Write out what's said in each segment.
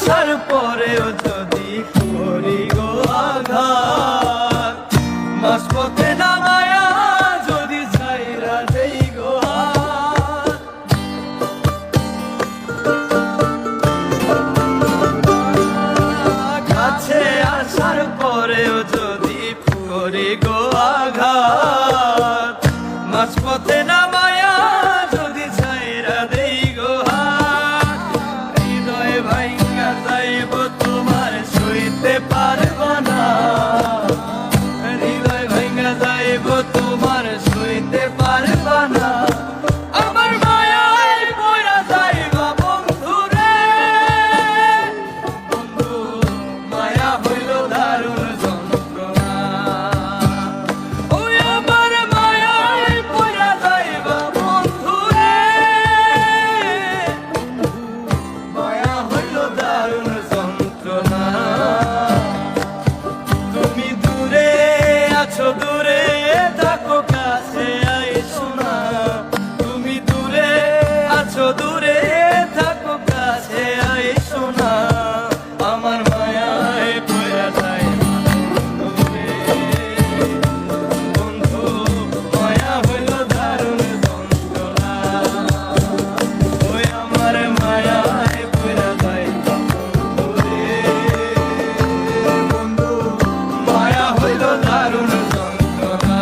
আসার পরেও যদি করি গো আঘাত, মাঝপথে নামায়া যদি ছাইরা দেই গো হাত। কাছে আসার পরেও যদি করি গো আঘাত, মাঝপথে নামায়া যদি ছাইরা দেই গো হাত। হৃদয় ভাঙা যাইব তোমার সইতে পারব না, হৃদয় ভাঙা যাইব তোমার সইতে পারব না। আমার মায়ায় পড়া যাইবা বন্ধু রে, বন্ধু মায়া হইল দারুণ যন্ত্রণা। ওই আমার মায়ায় পড়া যাইবা বন্ধু রে, মায়া হইল দারুণ যন্ত্রণা। তুমি দূরে আছো, দূরে থাকো কাছে আইসো না। তুমি দূরে আছো, দূরে থাকো কাছে আইসো না। আমার মায়ায় পড়া যায় বন্ধু রে, বন্ধু মায়া হইল দারুণ যন্ত্রণা। ওই আমার মায়ায় পড়া যায় বন্ধু রে, বন্ধু মায়া হইল দারুণ যন্ত্রণা।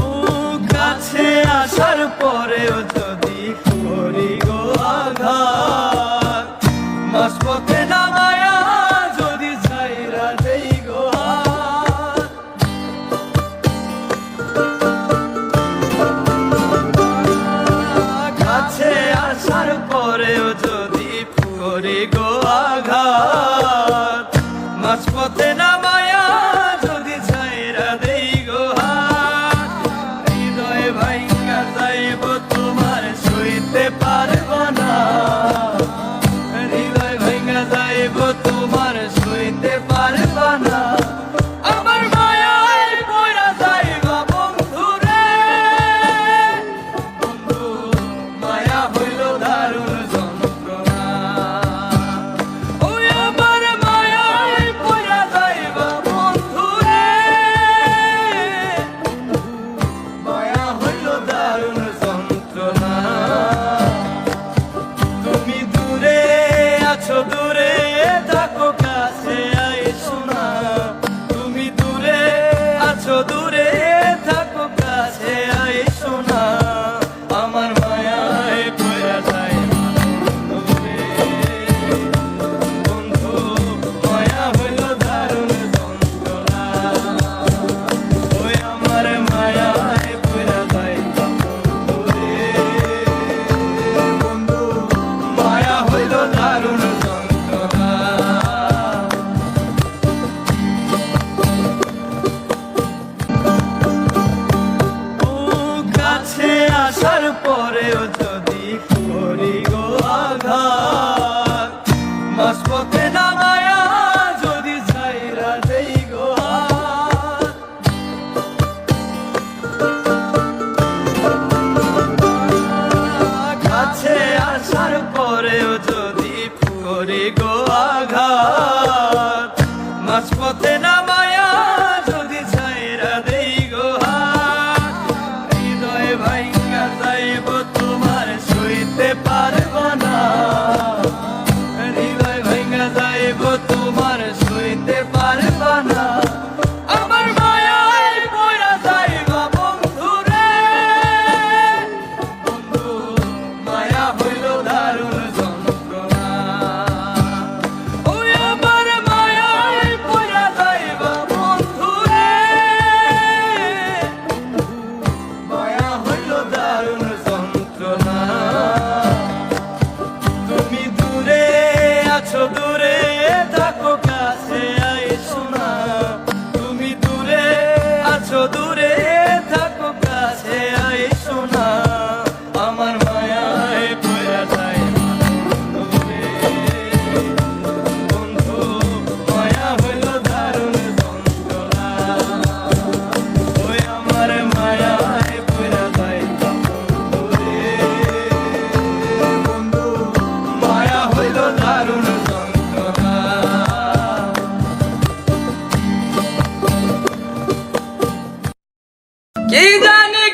ও কাছে আসার পরেও যদি করি গো আঘাত, মাঝপথে নামায়া যদি ছাইরা দেই গো হাত। কাছে আসার পরেও যদি করি গো আঘাত, মাঝপথে নামায়া যদি ছাইরা দেই গো হাত। হৃদয় ভাঙা যাইব তোমার সইতে পারব না, হৃদয় ভাঙা যাইব তোমার সইতে পারব না। আমার মায়ায় পড়া যাইবা বন্ধু রে, বন্ধু মায়া হইল দারুণ যন্ত্রণা। ওই আমার মায়ায় পড়া যাইবা বন্ধু রে, মায়া হইল দারুণ যন্ত্রণা। তুমি দূরে আছো, দূরে থাকো কাছে আইসো না। তুমি দূরে আছো, দূরে থাকো কাছে আইসো না। আমার মায়ায় পড়া যায় বন্ধু রে, বন্ধু মায়া হইল দারুণ যন্ত্রণা। ওই আমার মায়ায় পড়া যায় বন্ধু রে, বন্ধু মায়া হইল দারুণ যন্ত্রণা। ও কাছে আসার পরেও যদি করি গো আঘাত, মাঝপথে নামায়া যদি ছাইরা দেই গো হাত। কাছে আসার পরেও যদি করি গো আঘাত, মাঝপথে নামায়া যদি ছাইরা দেই গো হাত। হৃদয় ভাঙা যাইব তোমার সইতে পারব না, হৃদয় ভাঙা যাইব তোমার সইতে পারব না। আমার মায়ায় পড়া যাইবা বন্ধু রে, বন্ধু মায়া হইল দারুণ যন্ত্রণা। ওই আমার মায়ায় পড়া যাইবা বন্ধু রে, মায়া হইল দারুণ যন্ত্রণা। তুমি দূরে আছো, দূরে থাকো কাছে আইসো না। তুমি দূরে আছো, দূরে থাকো কাছে আইসো না। আমার মায়ায় পড়া যায় বন্ধু রে, বন্ধু মায়া হইল দারুণ যন্ত্রণা। ওই আমার মায়ায় পড়া যায়।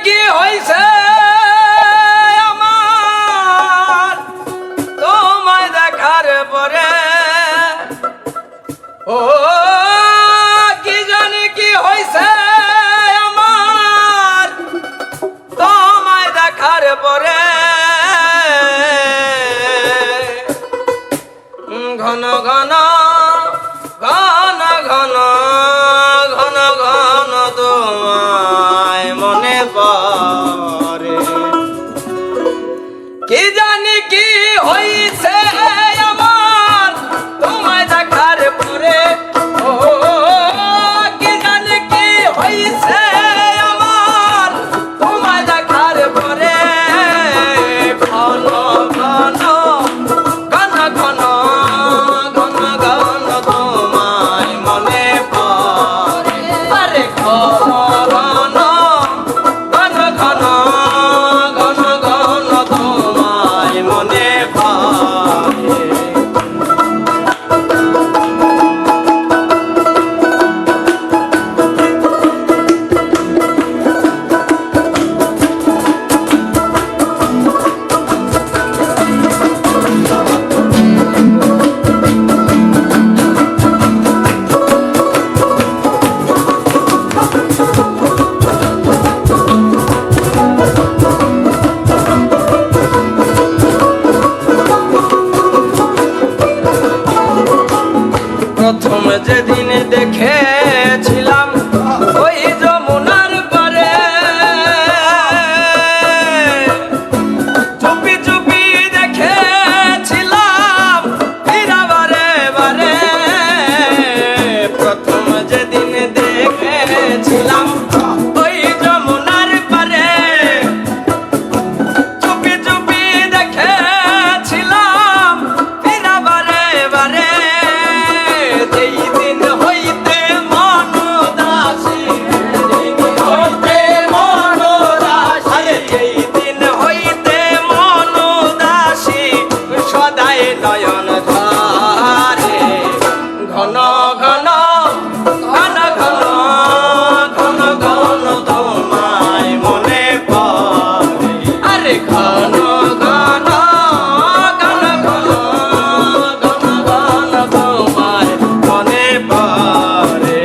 কি হইছে আমার তোমায় দেখার পরে, ও কি জানি কি হইছে আমার তোমায় দেখার পরে, ঘন ঘন ঘন ঘন ঘন ঘন তোমায় মনে পড়ে। কি জানি কি হইছে আমার তোমায় দেখার পরে, ও কি জানি কি হইছে আমার তোমায় দেখার পরে, ঘন ঘন ঘন ঘন ঘন ঘন তোমায় মনে পড়ে। আরে ঘন ঘন ঘন ঘন ঘন ঘন তোমায় মনে পড়ে। প্রথম যেদিন দেখেছিলাম ওই যমুনার পারে, চুপি চুপি দেখেছিলাম ফিরা বারে বারে। প্রথম যেদিন দেখেছিলাম ওই যমুনার পারে, চুপি চুপি দেখেছিলাম ফিরা বারে বারে। যেই দিন হইতে মন উদাসী, হইতে মন উদাসী, যেই দিন হইতে মন উদাসী, সদাই নয়ন ধারে। ঘন ঘন ঘন ঘন ঘন ঘন তোমায় মনে পড়ে। আরে ঘন ঘন ঘন ঘন ঘন ঘন তোমায় মনে পড়ে।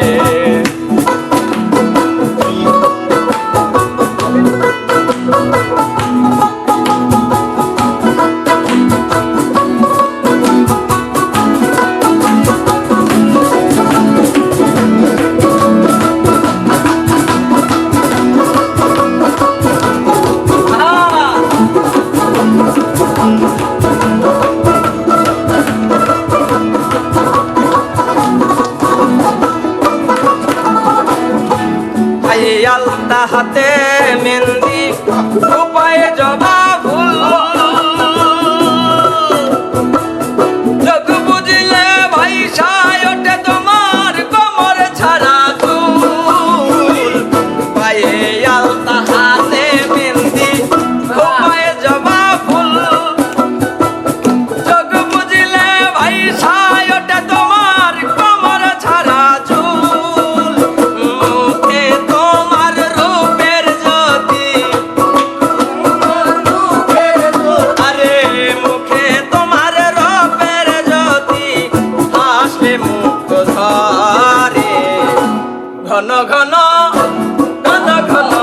আলতা হাতে মেহেন্দি, উপায়ে জবা ফুল, যোগ বুঝলে ভাইসায় ওঠে তোমার কোমর ছাড়া চুল। পায়ে আলতা হাতে মেহেন্দি, উপায়ে জবা ফুল, যোগ বুঝলে ভাইসায় ওঠে তোমার কোমর ছাড়া চুল। মুখে তোমার রূপের জ্যোতি, আরে মুখে তোমার রূপের জ্যোতি, হাসলে মুখ ধরে। ঘন ঘন ঘন ঘন